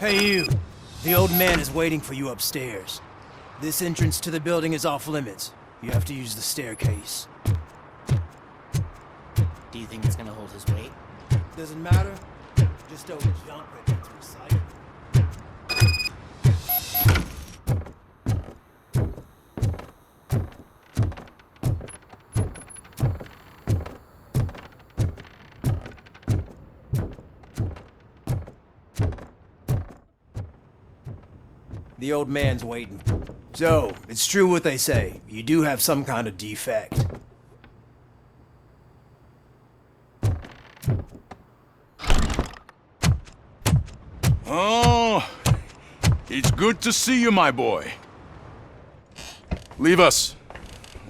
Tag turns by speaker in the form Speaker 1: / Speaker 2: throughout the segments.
Speaker 1: Hey you! The old man is waiting for you upstairs. This entrance to the building is off limits. You have to use the staircase.
Speaker 2: Do you think it's gonna hold his weight?
Speaker 1: Doesn't matter. Just don't jump it into a sight. The old man's waiting. So, it's true what they say. You do have some kind of defect.
Speaker 3: Oh, it's good to see you, my boy. Leave us.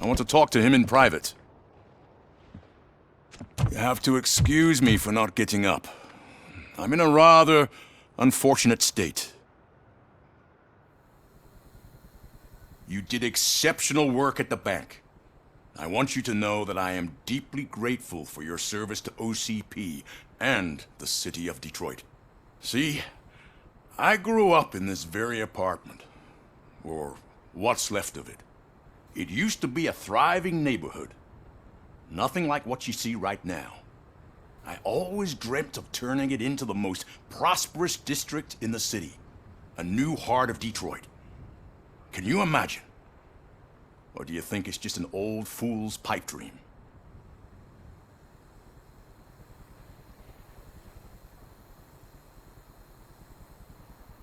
Speaker 3: I want to talk to him in private. You have to excuse me for not getting up. I'm in a rather unfortunate state. You did exceptional work at the bank. I want you to know that I am deeply grateful for your service to OCP and the city of Detroit. See, I grew up in this very apartment, or what's left of it. It used to be a thriving neighborhood. Nothing like what you see right now. I always dreamt of turning it into the most prosperous district in the city. A new heart of Detroit. Can you imagine? Or do you think it's just an old fool's pipe dream?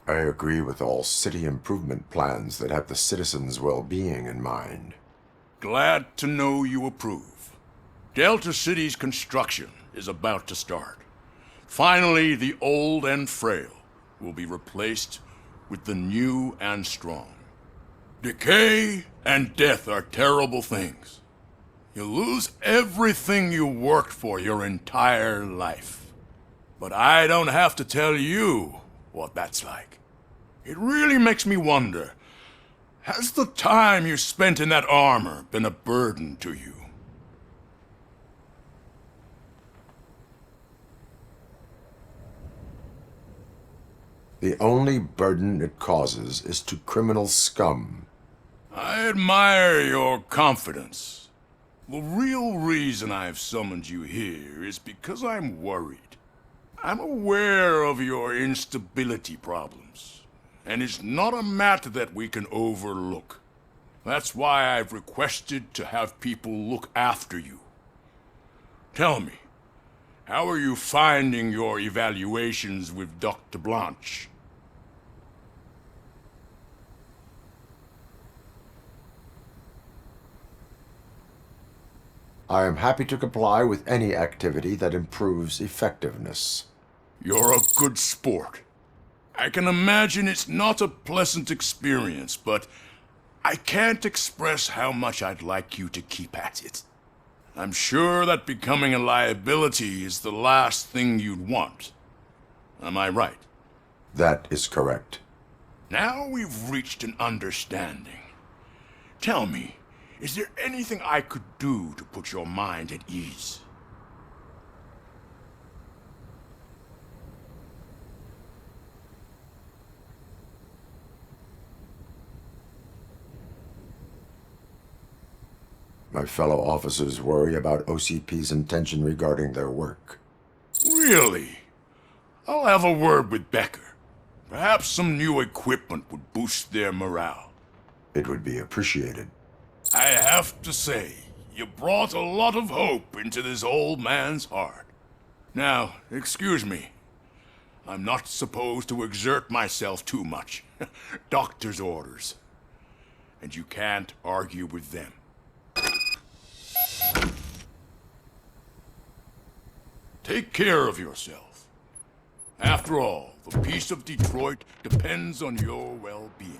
Speaker 4: I agree with all city improvement plans that have the citizens' well-being in mind.
Speaker 3: Glad to know you approve. Delta City's construction is about to start. Finally, the old and frail will be replaced with the new and strong. Decay and death are terrible things. You lose everything you worked for your entire life. But I don't have to tell you what that's like. It really makes me wonder, has the time you spent in that armor been a burden to you?
Speaker 4: The only burden it causes is to criminal scum.
Speaker 3: I admire your confidence. The real reason I've summoned you here is because I'm worried. I'm aware of your instability problems, and it's not a matter that we can overlook. That's why I've requested to have people look after you. Tell me, how are you finding your evaluations with Dr. Blanche?
Speaker 4: I am happy to comply with any activity that improves effectiveness.
Speaker 3: You're a good sport. I can imagine it's not a pleasant experience, but I can't express how much I'd like you to keep at it. I'm sure that becoming a liability is the last thing you'd want. Am I right?
Speaker 4: That is correct.
Speaker 3: Now we've reached an understanding. Tell me, is there anything I could do to put your mind at ease?
Speaker 4: My fellow officers worry about OCP's intention regarding their work.
Speaker 3: Really? I'll have a word with Becker. Perhaps some new equipment would boost their morale.
Speaker 4: It would be appreciated.
Speaker 3: I have to say, you brought a lot of hope into this old man's heart. Now, excuse me. I'm not supposed to exert myself too much. Doctor's orders. And you can't argue with them. Take care of yourself. After all, the peace of Detroit depends on your well-being.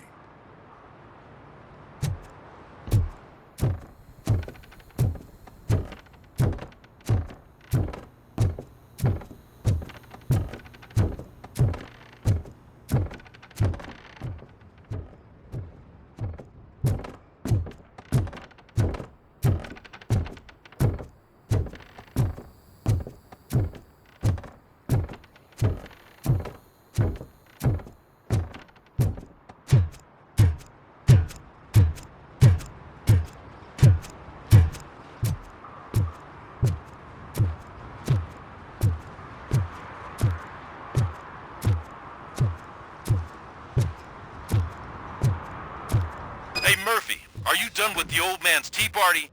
Speaker 5: Tea Party,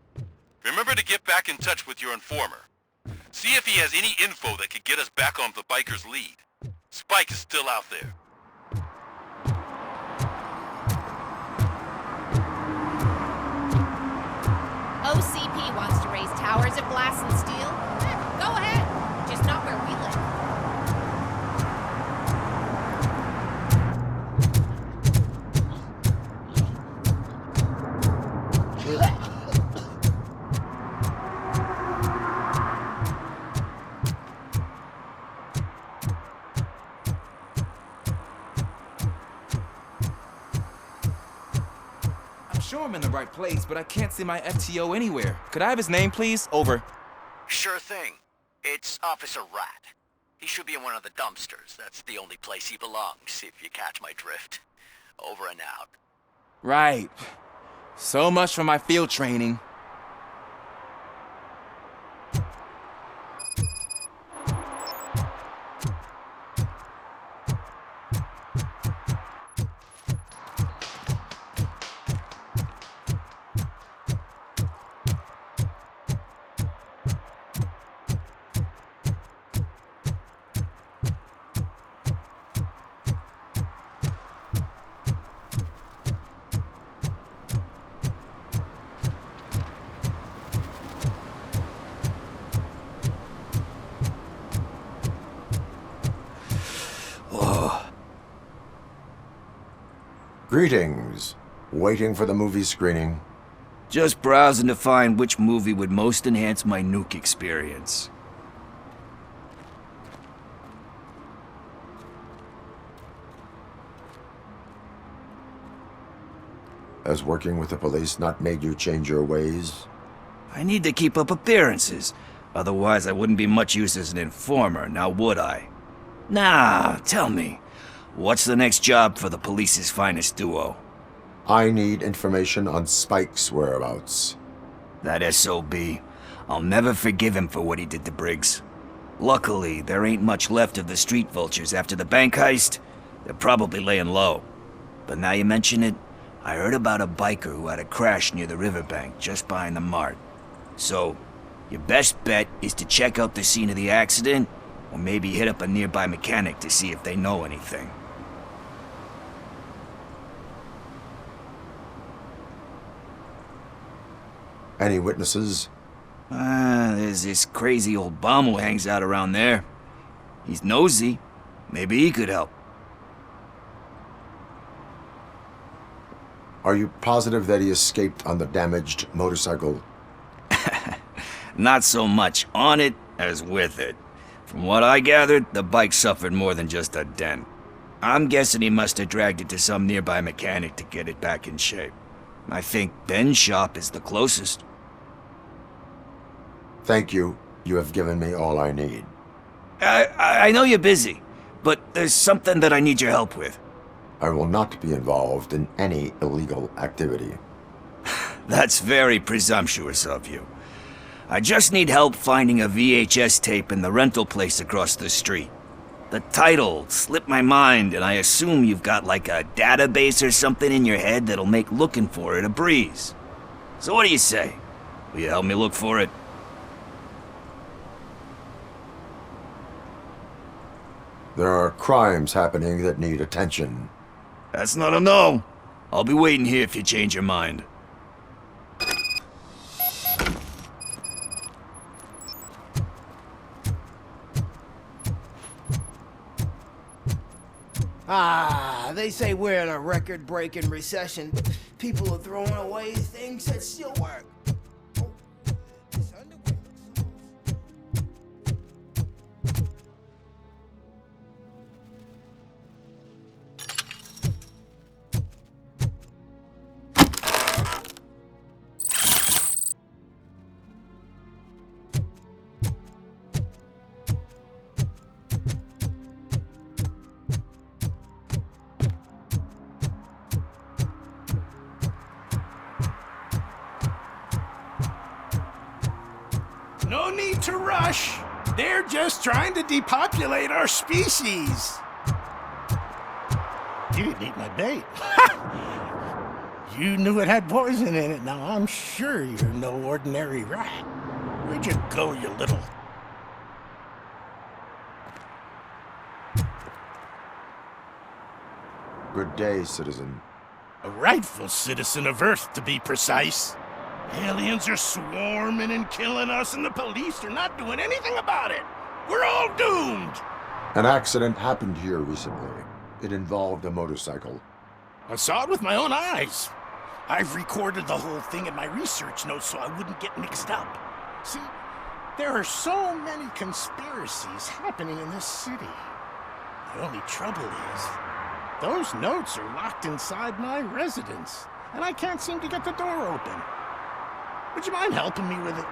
Speaker 5: remember to get back in touch with your informer. See if he has any info that could get us back on the biker's lead. Spike is still out there.
Speaker 6: OCP wants to raise towers of glass and steel? Go ahead. Just not where we live.
Speaker 7: I'm sure I'm in the right place, but I can't see my FTO anywhere. Could I have his name, please? Over.
Speaker 8: Sure thing. It's Officer Rat. He should be in one of the dumpsters. That's the only place he belongs, if you catch my drift. Over and out.
Speaker 7: Right. So much for my field training.
Speaker 4: Greetings. Waiting for the movie screening?
Speaker 9: Just browsing to find which movie would most enhance my nuke experience.
Speaker 4: Has working with the police not made you change your ways?
Speaker 9: I need to keep up appearances. Otherwise, I wouldn't be much use as an informer, now would I? Nah, tell me. What's the next job for the police's finest duo?
Speaker 4: I need information on Spike's whereabouts.
Speaker 9: That SOB. I'll never forgive him for what he did to Briggs. Luckily, there ain't much left of the street vultures after the bank heist. They're probably laying low. But now you mention it, I heard about a biker who had a crash near the riverbank just behind the mart. So, your best bet is to check out the scene of the accident, or maybe hit up a nearby mechanic to see if they know anything.
Speaker 4: Any witnesses?
Speaker 9: There's this crazy old bum who hangs out around there. He's nosy. Maybe he could help.
Speaker 4: Are you positive that he escaped on the damaged motorcycle?
Speaker 9: Not so much on it as with it. From what I gathered, the bike suffered more than just a dent. I'm guessing he must have dragged it to some nearby mechanic to get it back in shape. I think Ben's shop is the closest.
Speaker 4: Thank you. You have given me all I need.
Speaker 9: I know you're busy, but there's something that I need your help with.
Speaker 4: I will not be involved in any illegal activity.
Speaker 9: That's very presumptuous of you. I just need help finding a VHS tape in the rental place across the street. The title slipped my mind, and I assume you've got like a database or something in your head that'll make looking for it a breeze. So what do you say? Will you help me look for it?
Speaker 4: There are crimes happening that need attention.
Speaker 9: That's not a no. I'll be waiting here if you change your mind.
Speaker 1: They say we're in a record-breaking recession. People are throwing away things that still work.
Speaker 10: No need to rush. They're just trying to depopulate our species. You didn't eat my bait. You knew it had poison in it. Now I'm sure you're no ordinary rat. Where'd you go, you little...
Speaker 4: Good day, citizen.
Speaker 10: A rightful citizen of Earth, to be precise. Aliens are swarming and killing us, and the police are not doing anything about it. We're all doomed!
Speaker 4: An accident happened here recently. It involved a motorcycle.
Speaker 10: I saw it with my own eyes. I've recorded the whole thing in my research notes so I wouldn't get mixed up. See, there are so many conspiracies happening in this city. The only trouble is, those notes are locked inside my residence, and I can't seem to get the door open. Would you mind helping me with it?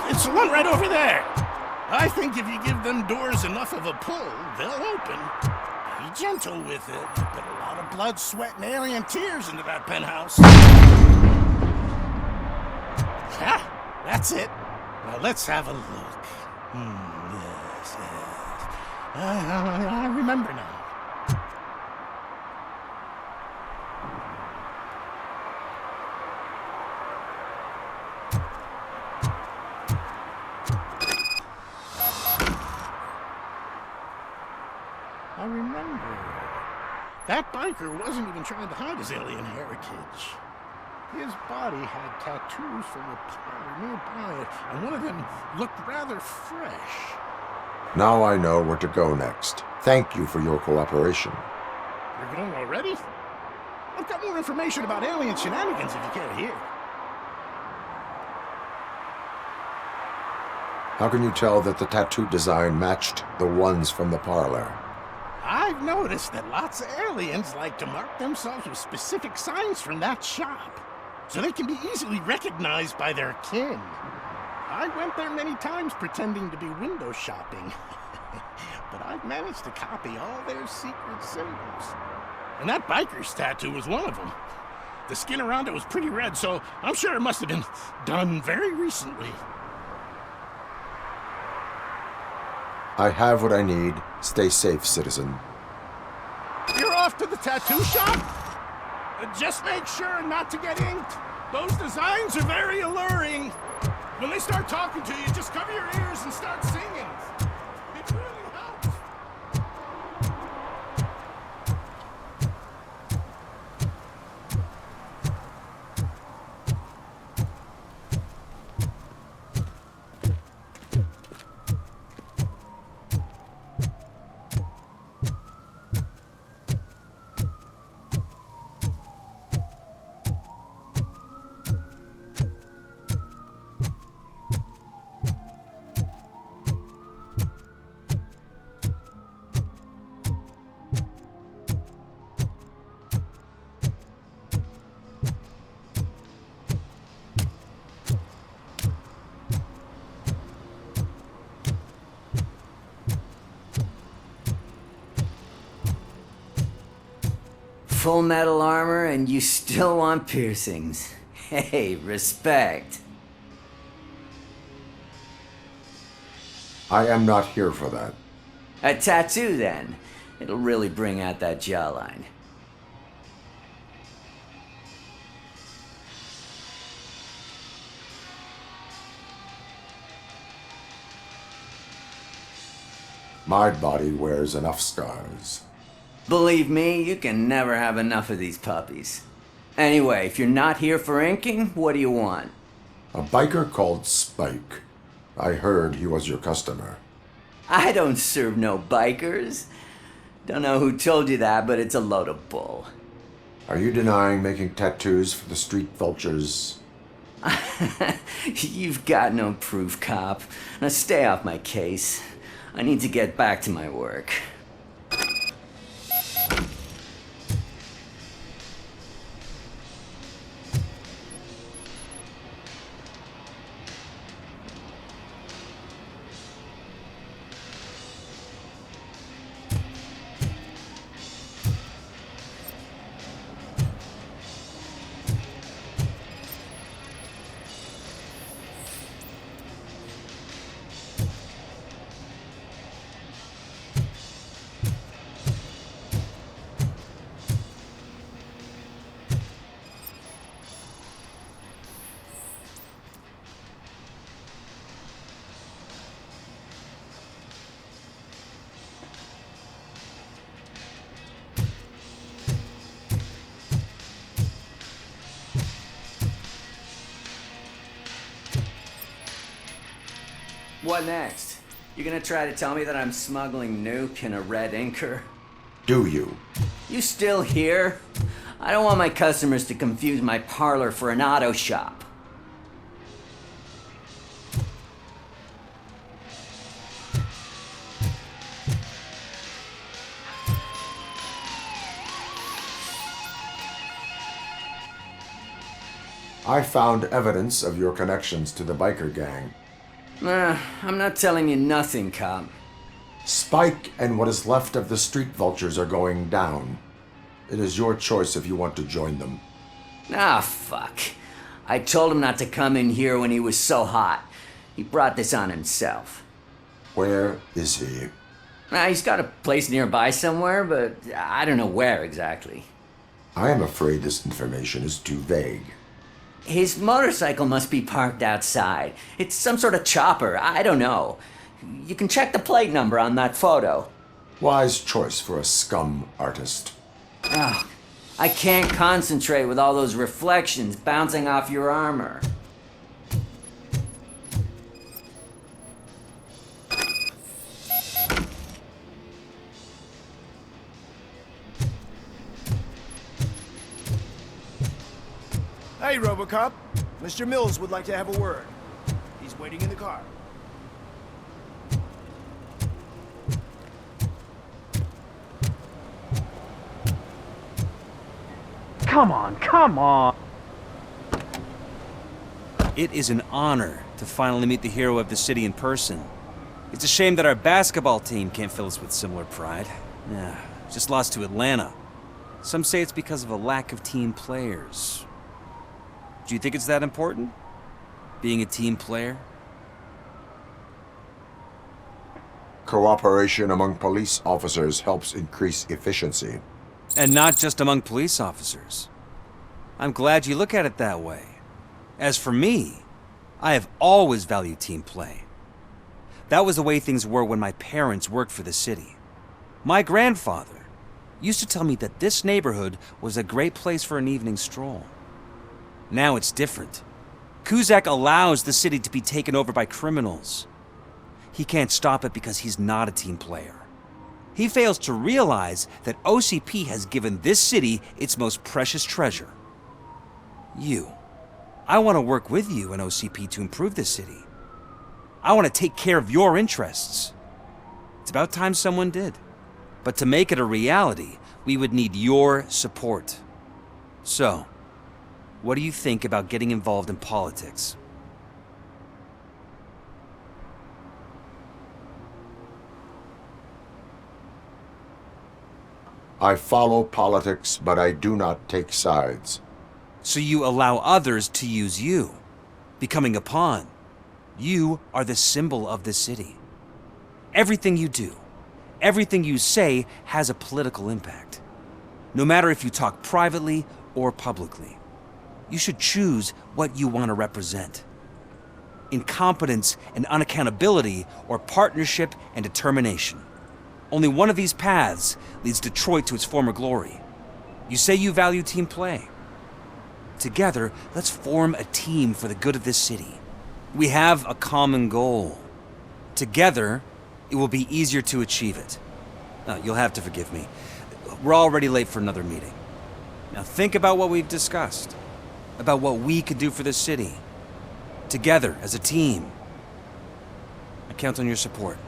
Speaker 10: It's the one right over there. I think if you give them doors enough of a pull, they'll open. Be gentle with it. You put a lot of blood, sweat, and alien tears into that penthouse. Yeah, that's it. Now let's have a look. Yes. I remember now. I remember. That biker wasn't even trying to hide his alien heritage. His body had tattoos from a parlor nearby, and one of them looked rather fresh.
Speaker 4: Now I know where to go next. Thank you for your cooperation.
Speaker 10: You're going already? I've got more information about alien shenanigans if you care to hear.
Speaker 4: How can you tell that the tattoo design matched the ones from the parlor?
Speaker 10: I've noticed that lots of aliens like to mark themselves with specific signs from that shop, so they can be easily recognized by their kin. I went there many times pretending to be window shopping, but I've managed to copy all their secret symbols. And that biker's tattoo was one of them. The skin around it was pretty red, so I'm sure it must have been done very recently.
Speaker 4: I have what I need. Stay safe, citizen.
Speaker 10: You're off to the tattoo shop? Just make sure not to get inked. Those designs are very alluring. When they start talking to you, just cover your ears and start singing. It really helps.
Speaker 11: Full metal armor and you still want piercings. Hey, respect.
Speaker 4: I am not here for that.
Speaker 11: A tattoo then. It'll really bring out that jawline.
Speaker 4: My body wears enough scars.
Speaker 11: Believe me, you can never have enough of these puppies. Anyway, if you're not here for inking, what do you want?
Speaker 4: A biker called Spike. I heard he was your customer.
Speaker 11: I don't serve no bikers. Don't know who told you that, but it's a load of bull.
Speaker 4: Are you denying making tattoos for the street vultures?
Speaker 11: You've got no proof, cop. Now stay off my case. I need to get back to my work. What next? You gonna try to tell me that I'm smuggling nuke in a red inker?
Speaker 4: Do you?
Speaker 11: You still here? I don't want my customers to confuse my parlor for an auto shop.
Speaker 4: I found evidence of your connections to the biker gang.
Speaker 11: I'm not telling you nothing, cop.
Speaker 4: Spike and what is left of the street vultures are going down. It is your choice if you want to join them.
Speaker 11: Ah, fuck. I told him not to come in here when he was so hot. He brought this on himself.
Speaker 4: Where is he?
Speaker 11: He's got a place nearby somewhere, but I don't know where exactly.
Speaker 4: I am afraid this information is too vague.
Speaker 11: His motorcycle must be parked outside. It's some sort of chopper. I don't know. You can check the plate number on that photo.
Speaker 4: Wise choice for a scum artist.
Speaker 11: Oh, I can't concentrate with all those reflections bouncing off your armor.
Speaker 1: Hey, Robocop. Mr. Mills would like to have a word. He's waiting in the car.
Speaker 12: Come on, come on!
Speaker 13: It is an honor to finally meet the hero of the city in person. It's a shame that our basketball team can't fill us with similar pride. Yeah, just lost to Atlanta. Some say it's because of a lack of team players. Do you think it's that important? Being a team player?
Speaker 4: Cooperation among police officers helps increase efficiency.
Speaker 13: And not just among police officers. I'm glad you look at it that way. As for me, I have always valued team play. That was the way things were when my parents worked for the city. My grandfather used to tell me that this neighborhood was a great place for an evening stroll. Now it's different. Kuzak allows the city to be taken over by criminals. He can't stop it because he's not a team player. He fails to realize that OCP has given this city its most precious treasure. You. I want to work with you and OCP to improve this city. I want to take care of your interests. It's about time someone did. But to make it a reality, we would need your support. So, what do you think about getting involved in politics?
Speaker 4: I follow politics, but I do not take sides.
Speaker 13: So you allow others to use you, becoming a pawn. You are the symbol of the city. Everything you do, everything you say has a political impact. No matter if you talk privately or publicly. You should choose what you want to represent. Incompetence and unaccountability, or partnership and determination. Only one of these paths leads Detroit to its former glory. You say you value team play. Together, let's form a team for the good of this city. We have a common goal. Together, it will be easier to achieve it. You'll have to forgive me. We're already late for another meeting. Now think about what we've discussed. About what we could do for this city. Together, as a team. I count on your support.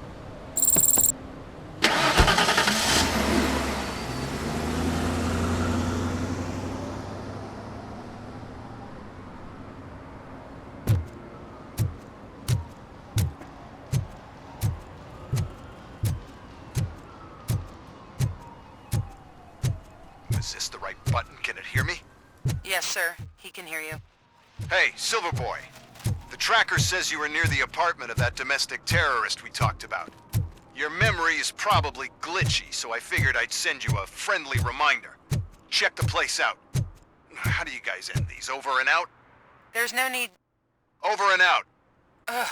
Speaker 14: Is this the right button? Can it hear me?
Speaker 8: Yes, sir. He can hear you.
Speaker 14: Hey, Silverboy. The tracker says you were near the apartment of that domestic terrorist we talked about. Your memory is probably glitchy, so I figured I'd send you a friendly reminder. Check the place out. How do you guys end these? Over and out?
Speaker 8: There's no need...
Speaker 14: Over and out.
Speaker 8: Ugh.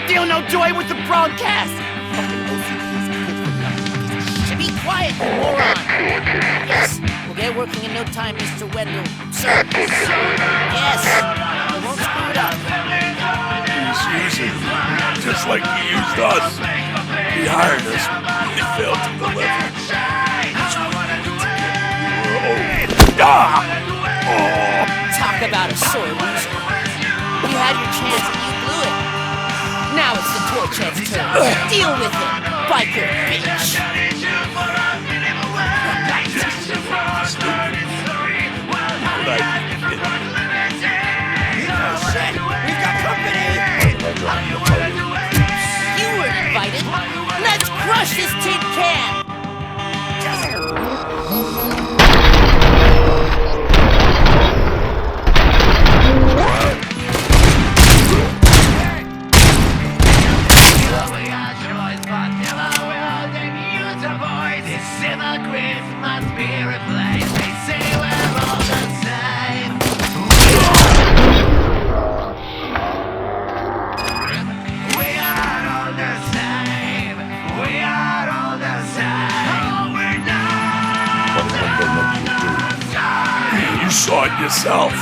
Speaker 2: Still no joy with the broadcast! Fucking OCP's good for nothing. Be quiet, you moron! Yes, we'll get working in no time, Mr. Wendell. Sir. Yes! We won't screw it up.
Speaker 3: He's using me, just like he used us. He hired us, he failed to deliver.
Speaker 2: Talk about a sore loser. You had your chance and you blew it. Now it's the Torchhead's turn. Deal with it, biker bitch. We've got company! You were invited. Let's crush this tin can!
Speaker 3: You saw it yourself.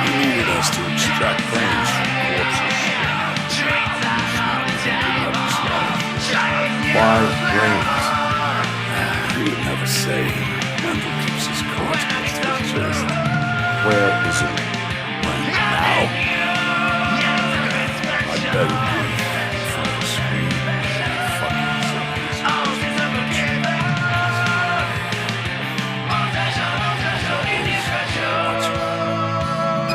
Speaker 3: You needed us to extract brains from corpses.
Speaker 4: Why brains?
Speaker 3: He would never say. Wendell keeps his cards close to his chest.
Speaker 4: Where is he?
Speaker 3: Now? I bet it would. For the screen.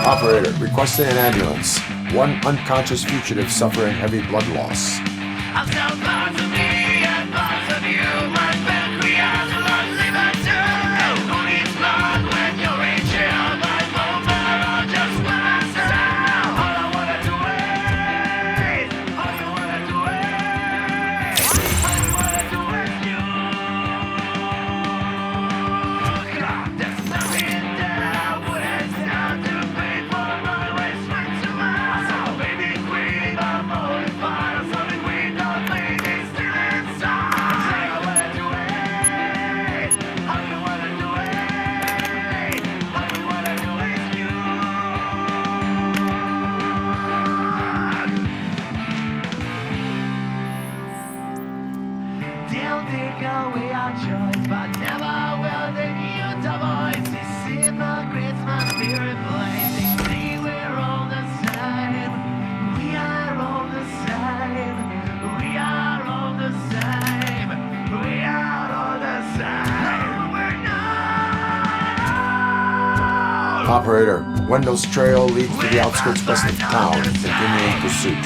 Speaker 4: Operator, requesting an ambulance. One unconscious fugitive suffering heavy blood loss. Operator, Wendell's trail leads to the outskirts west of town, continuing pursuit.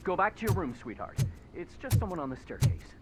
Speaker 12: Go back to your room, sweetheart. It's just someone on the staircase.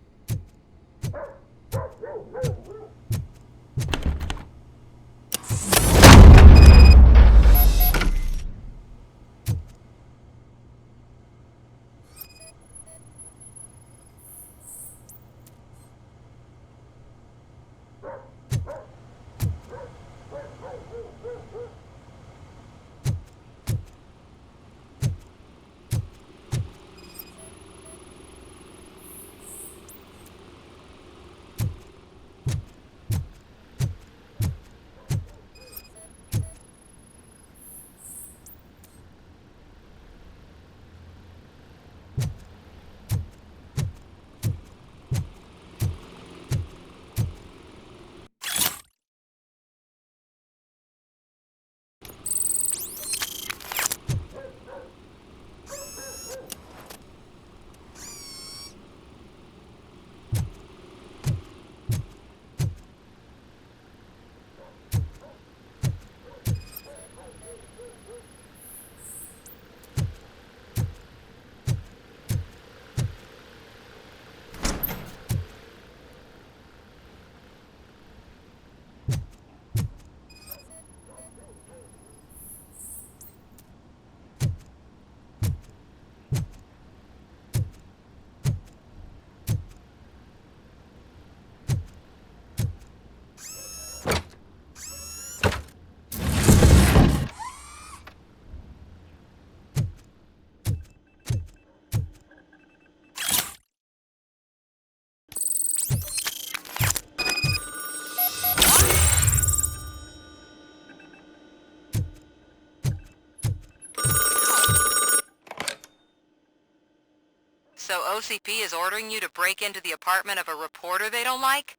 Speaker 15: So OCP is ordering you to break into the apartment of a reporter they don't like?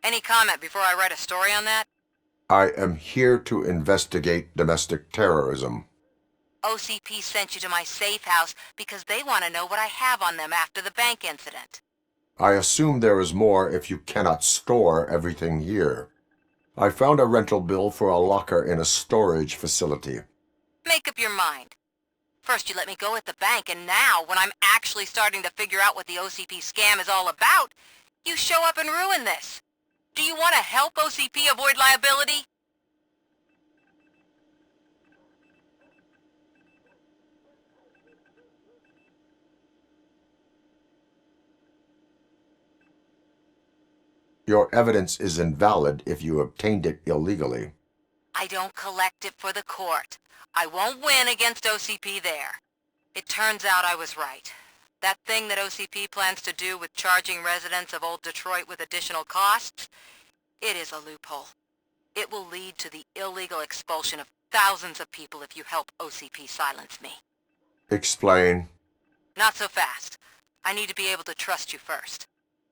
Speaker 15: Any comment before I write a story on that?
Speaker 4: I am here to investigate domestic terrorism.
Speaker 15: OCP sent you to my safe house because they want to know what I have on them after the bank incident.
Speaker 4: I assume there is more if you cannot store everything here. I found a rental bill for a locker in a storage facility.
Speaker 15: Make up your mind. First you let me go at the bank, and now, when I'm actually starting to figure out what the OCP scam is all about, you show up and ruin this. Do you want to help OCP avoid liability?
Speaker 4: Your evidence is invalid if you obtained it illegally.
Speaker 15: I don't collect it for the court. I won't win against OCP there. It turns out I was right. That thing that OCP plans to do with charging residents of Old Detroit with additional costs, it is a loophole. It will lead to the illegal expulsion of thousands of people if you help OCP silence me.
Speaker 4: Explain.
Speaker 15: Not so fast. I need to be able to trust you first.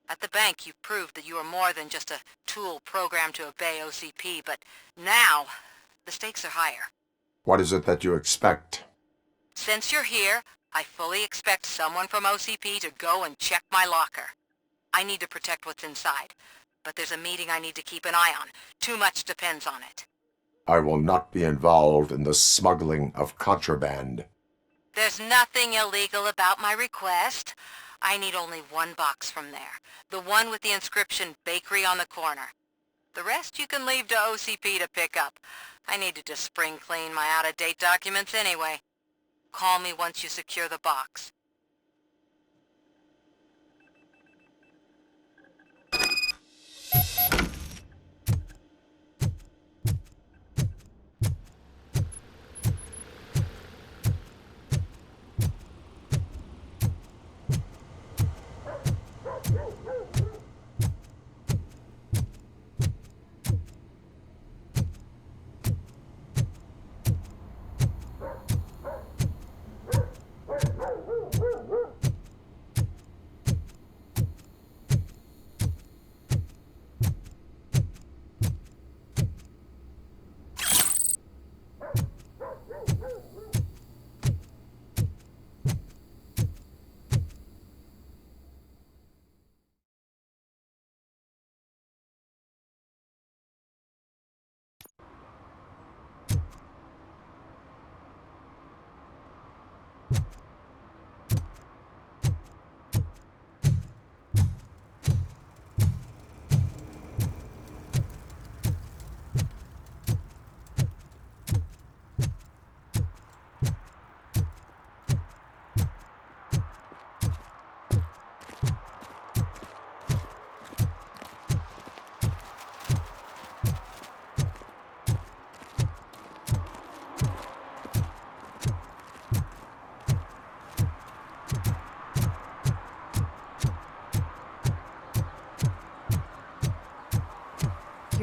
Speaker 15: At the bank, you've proved that you are more than just a tool programmed to obey OCP, but now, the stakes are higher.
Speaker 4: What is it that you expect?
Speaker 15: Since you're here, I fully expect someone from OCP to go and check my locker. I need to protect what's inside, but there's a meeting I need to keep an eye on. Too much depends on it.
Speaker 4: I will not be involved in the smuggling of contraband.
Speaker 15: There's nothing illegal about my request. I need only one box from there. The one with the inscription Bakery on the corner. The rest you can leave to OCP to pick up. I needed to spring clean my out-of-date documents anyway. Call me once you secure the box.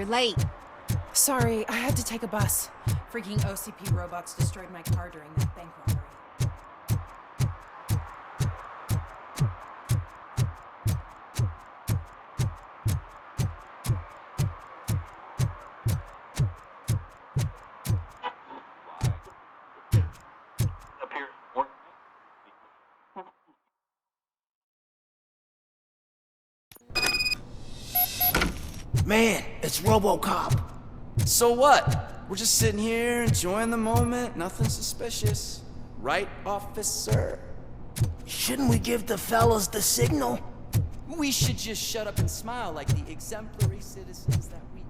Speaker 6: You're late.
Speaker 16: Sorry, I had to take a bus. Freaking OCP robots destroyed my car during that bank robbery.
Speaker 1: Man, it's Robocop.
Speaker 7: So what? We're just sitting here enjoying the moment. Nothing suspicious. Right, officer?
Speaker 1: Shouldn't we give the fellas the signal?
Speaker 7: We should just shut up and smile like the exemplary citizens that we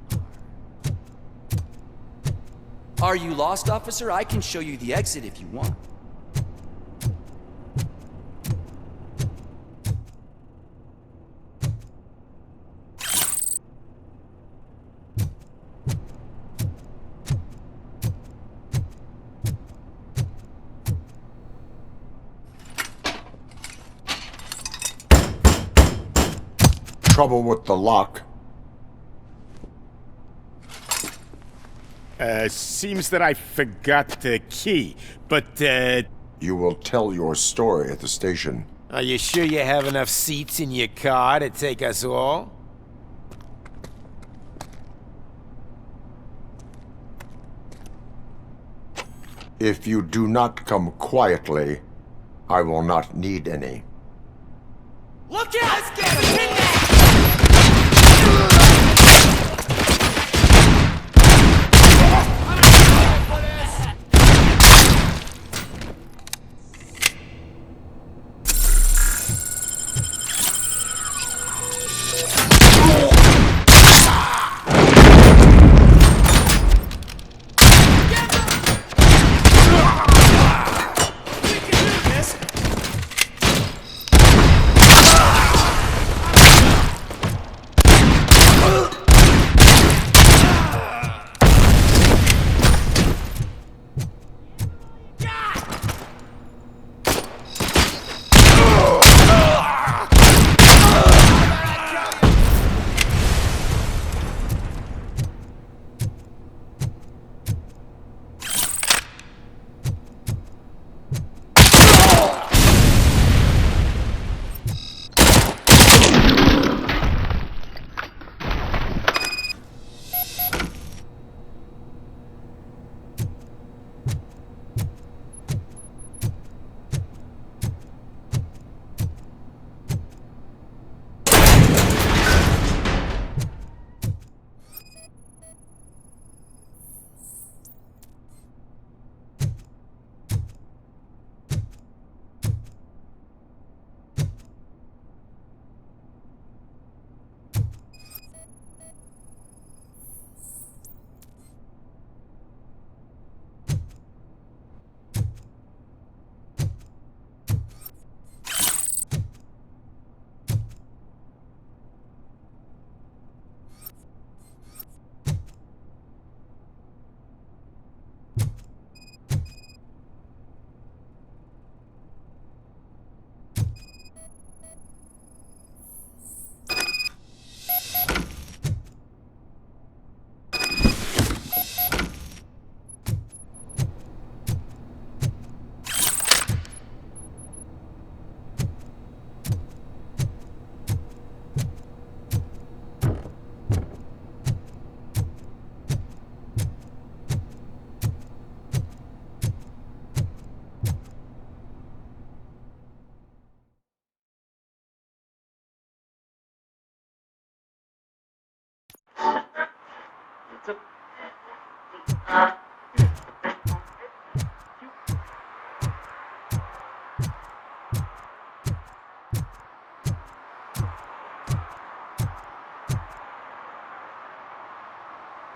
Speaker 7: are. Are you lost, officer? I can show you the exit if you want.
Speaker 4: Trouble with the lock.
Speaker 10: Seems that I forgot the key, but,
Speaker 4: You will tell your story at the station.
Speaker 17: Are you sure you have enough seats in your car to take us all?
Speaker 4: If you do not come quietly, I will not need any.
Speaker 2: Look out! Let's get him!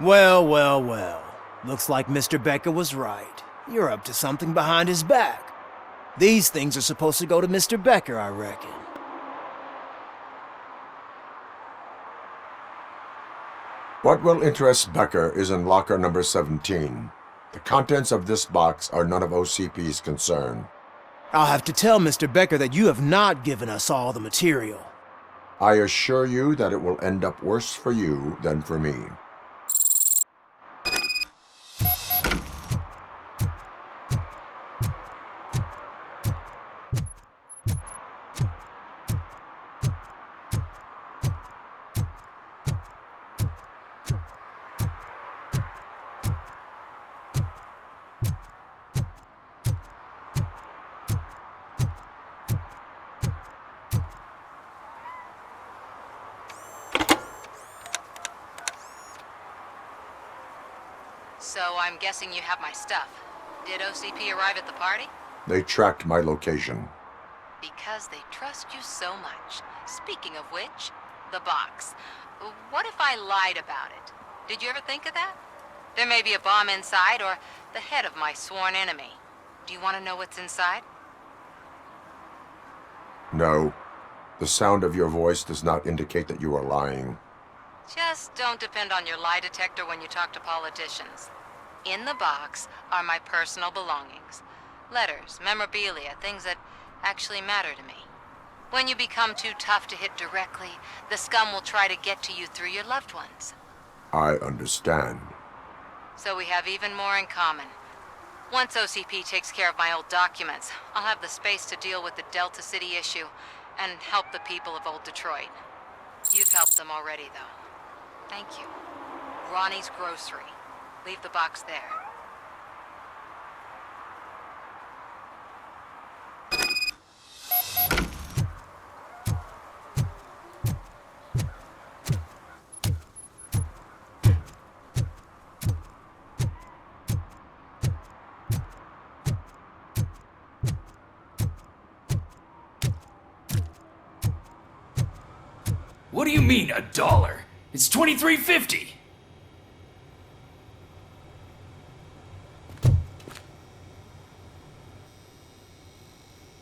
Speaker 1: Well, well, well. Looks like Mr. Becker was right. You're up to something behind his back. These things are supposed to go to Mr. Becker, I reckon.
Speaker 4: What will interest Becker is in locker number 17. The contents of this box are none of OCP's concern.
Speaker 1: I'll have to tell Mr. Becker that you have not given us all the material.
Speaker 4: I assure you that it will end up worse for you than for me.
Speaker 15: So I'm guessing you have my stuff. Did OCP arrive at the party?
Speaker 4: They tracked my location.
Speaker 15: Because they trust you so much. Speaking of which, the box. What if I lied about it? Did you ever think of that? There may be a bomb inside, or the head of my sworn enemy. Do you want to know what's inside?
Speaker 4: No. The sound of your voice does not indicate that you are lying.
Speaker 15: Just don't depend on your lie detector when you talk to politicians. In the box are my personal belongings. Letters, memorabilia, things that actually matter to me. When you become too tough to hit directly, the scum will try to get to you through your loved ones.
Speaker 4: I understand.
Speaker 15: So we have even more in common. Once OCP takes care of my old documents, I'll have the space to deal with the Delta City issue and help the people of Old Detroit. You've helped them already, though. Thank you. Ronnie's Grocery. Leave the box there.
Speaker 18: What do you mean, $1? It's $23.50.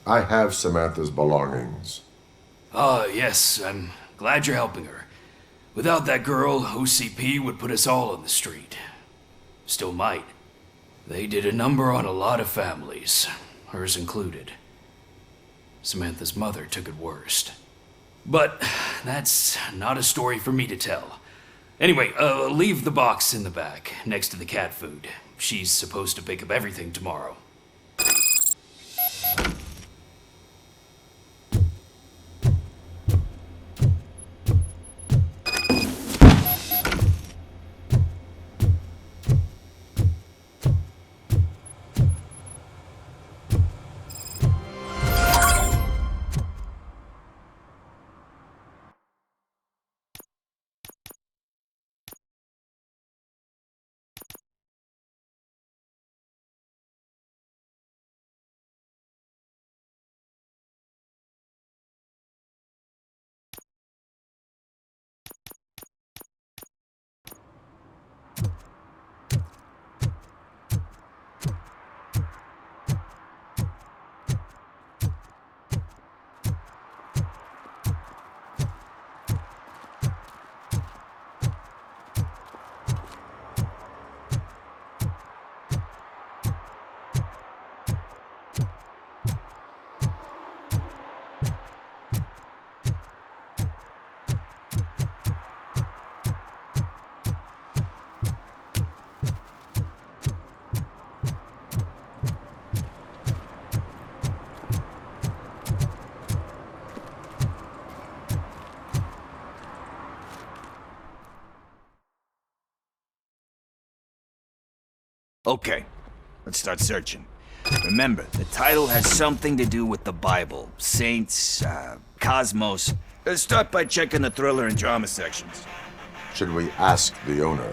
Speaker 4: I have Samantha's belongings.
Speaker 18: Ah, yes, I'm glad you're helping her. Without that girl, OCP would put us all on the street. Still might. They did a number on a lot of families, hers included. Samantha's mother took it worst. But that's not a story for me to tell. Anyway, leave the box in the back, next to the cat food. She's supposed to pick up everything tomorrow.
Speaker 9: Okay, let's start searching. Remember, the title has something to do with the Bible, saints, cosmos. Start by checking the thriller and drama sections.
Speaker 4: Should we ask the owner?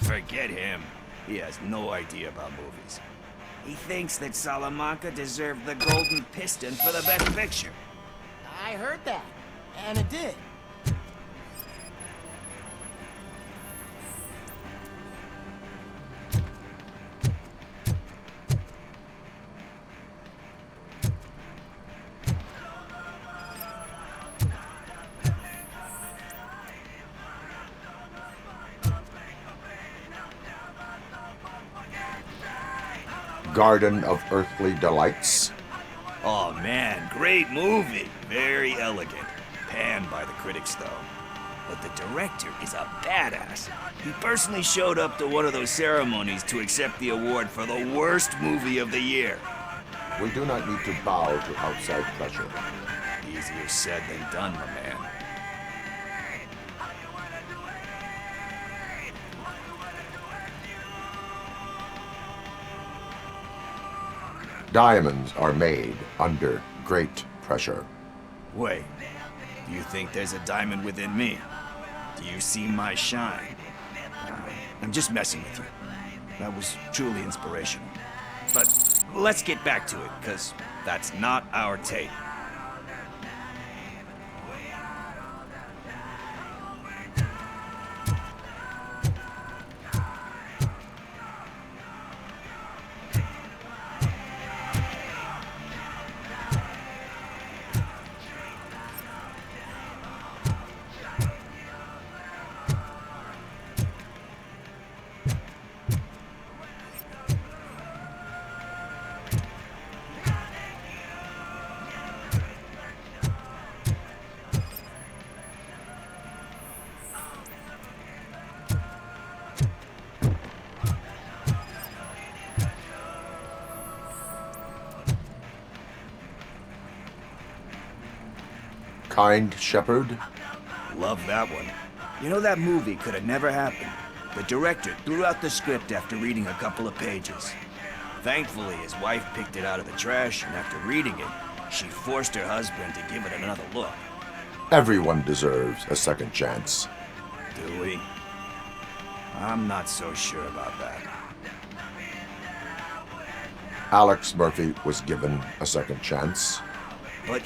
Speaker 9: Forget him. He has no idea about movies. He thinks that Salamanca deserved the Golden Piston for the Best Picture.
Speaker 2: I heard that, and it did.
Speaker 4: Garden of Earthly Delights?
Speaker 9: Oh man, great movie. Very elegant. Panned by the critics though. But the director is a badass. He personally showed up to one of those ceremonies to accept the award for the worst movie of the year.
Speaker 4: We do not need to bow to outside pressure.
Speaker 9: Easier said than done, my man.
Speaker 4: Diamonds are made under great pressure.
Speaker 9: Wait, do you think there's a diamond within me? Do you see my shine? I'm just messing with you. That was truly inspirational. But let's get back to it, because that's not our tape.
Speaker 4: Kind Shepherd?
Speaker 9: Love that one. You know, that movie could have never happened. The director threw out the script after reading a couple of pages. Thankfully, his wife picked it out of the trash, and after reading it, she forced her husband to give it another look.
Speaker 4: Everyone deserves a second chance.
Speaker 9: Do we? I'm not so sure about that.
Speaker 4: Alex Murphy was given a second chance.
Speaker 9: But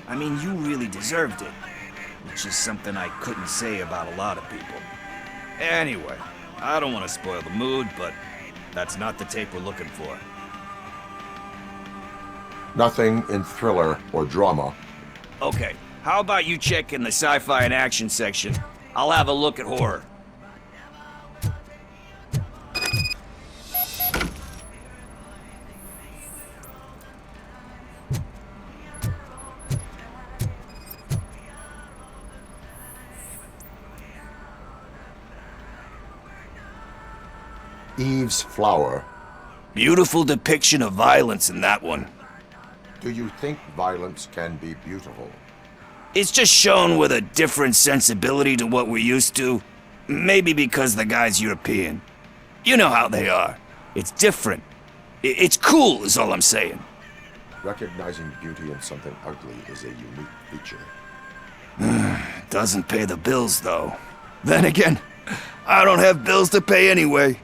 Speaker 9: I mean, you really deserved it. Which is something I couldn't say about a lot of people. Anyway, I don't want to spoil the mood, but that's not the tape we're looking for.
Speaker 4: Nothing in thriller or drama.
Speaker 9: Okay, how about you check in the sci-fi and action section? I'll have a look at horror.
Speaker 4: Eve's Flower.
Speaker 9: Beautiful depiction of violence in that one.
Speaker 4: Do you think violence can be beautiful?
Speaker 9: It's just shown with a different sensibility to what we're used to. Maybe because the guy's European. You know how they are. It's different. It's cool, is all I'm saying.
Speaker 4: Recognizing beauty in something ugly is a unique feature.
Speaker 9: Doesn't pay the bills, though. Then again, I don't have bills to pay anyway.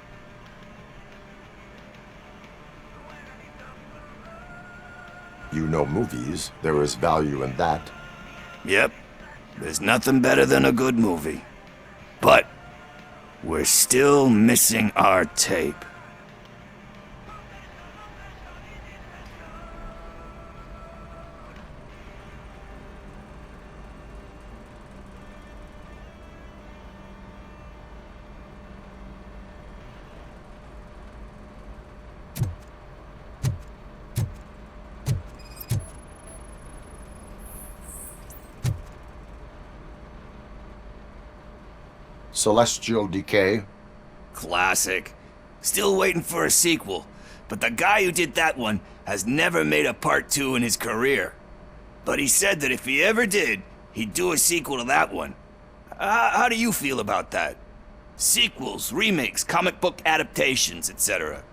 Speaker 4: You know movies. There is value in that.
Speaker 9: Yep. There's nothing better than a good movie. But we're still missing our tape.
Speaker 4: Celestial Decay.
Speaker 9: Classic. Still waiting for a sequel, but the guy who did that one has never made a part 2 in his career. But he said that if he ever did, he'd do a sequel to that one. How do you feel about that? Sequels, remakes, comic book adaptations, etc.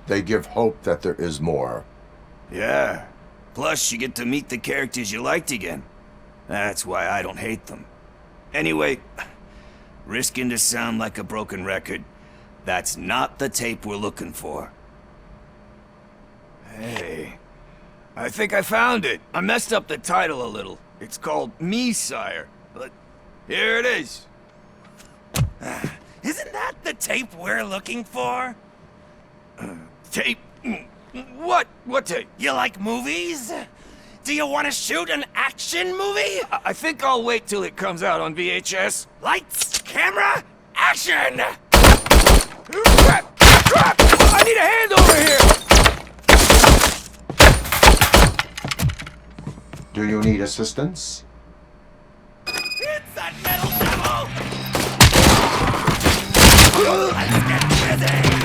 Speaker 4: They give hope that there is more.
Speaker 9: Yeah. Plus, you get to meet the characters you liked again. That's why I don't hate them. Anyway, risking to sound like a broken record, that's not the tape we're looking for. Hey, I think I found it. I messed up the title a little. It's called Me, Sire, but here it is.
Speaker 2: Isn't that the tape we're looking for?
Speaker 9: Tape? What? What tape?
Speaker 2: You like movies? Do you want to shoot an action movie?
Speaker 9: I think I'll wait till it comes out on VHS.
Speaker 2: Lights, camera, action!
Speaker 9: Crap! Crap! I need a hand over here!
Speaker 4: Do you need assistance?
Speaker 2: It's that metal devil! Let's get busy!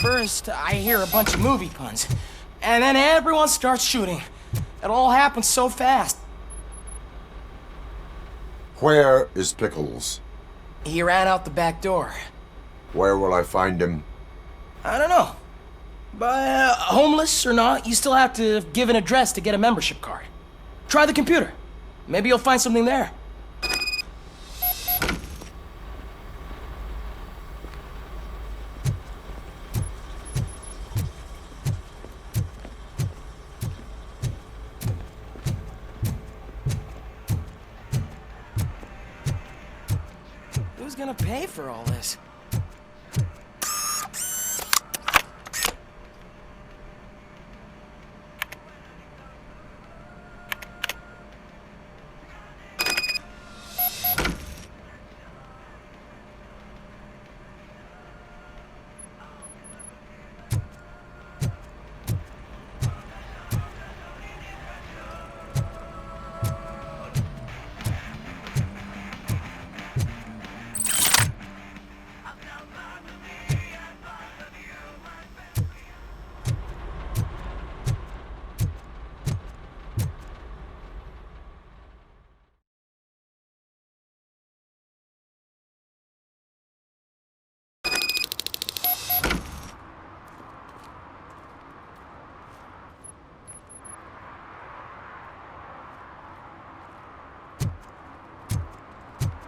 Speaker 19: First, I hear a bunch of movie puns, and then everyone starts shooting. It all happens so fast.
Speaker 4: Where is Pickles?
Speaker 19: He ran out the back door.
Speaker 4: Where will I find him?
Speaker 19: I don't know. But homeless or not, you still have to give an address to get a membership card. Try the computer. Maybe you'll find something there. Who's gonna pay for all this?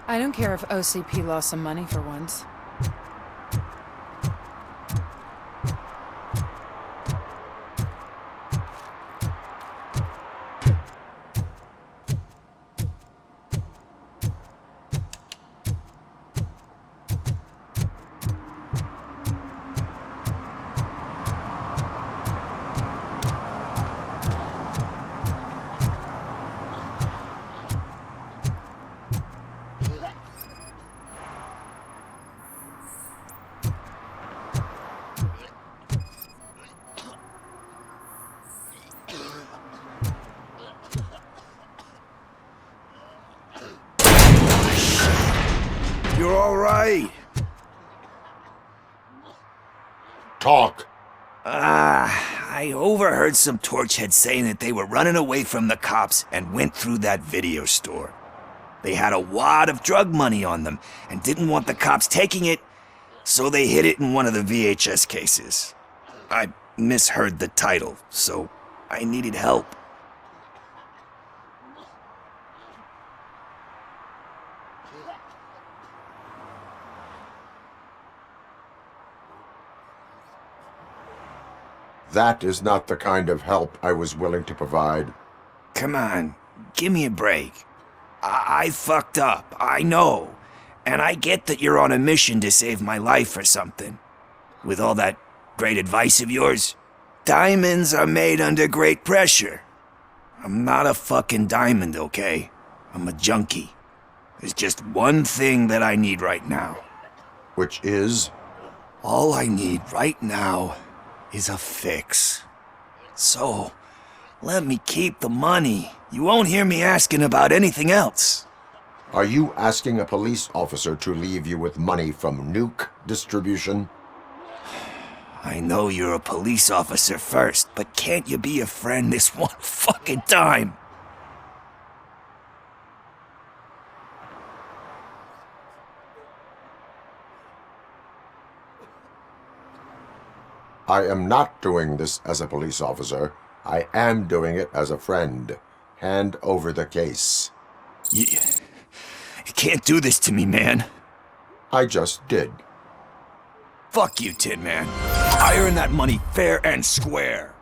Speaker 16: I don't care if OCP lost some money for once.
Speaker 9: You're all right.
Speaker 4: Talk.
Speaker 9: I overheard some torchheads saying that they were running away from the cops and went through that video store. They had a wad of drug money on them and didn't want the cops taking it, so they hid it in one of the VHS cases. I misheard the title, so I needed help.
Speaker 4: That is not the kind of help I was willing to provide.
Speaker 9: Come on, give me a break. I fucked up, I know. And I get that you're on a mission to save my life or something. With all that great advice of yours, diamonds are made under great pressure. I'm not a fucking diamond, okay? I'm a junkie. There's just one thing that I need right now.
Speaker 4: Which is?
Speaker 9: All I need right now is a fix. So, let me keep the money. You won't hear me asking about anything else.
Speaker 4: Are you asking a police officer to leave you with money from nuke distribution?
Speaker 9: I know you're a police officer first, but can't you be a friend this one fucking time?
Speaker 4: I am not doing this as a police officer. I am doing it as a friend. Hand over the case.
Speaker 9: You can't do this to me, man.
Speaker 4: I just did.
Speaker 9: Fuck you, Tin Man. I earned that money fair and square.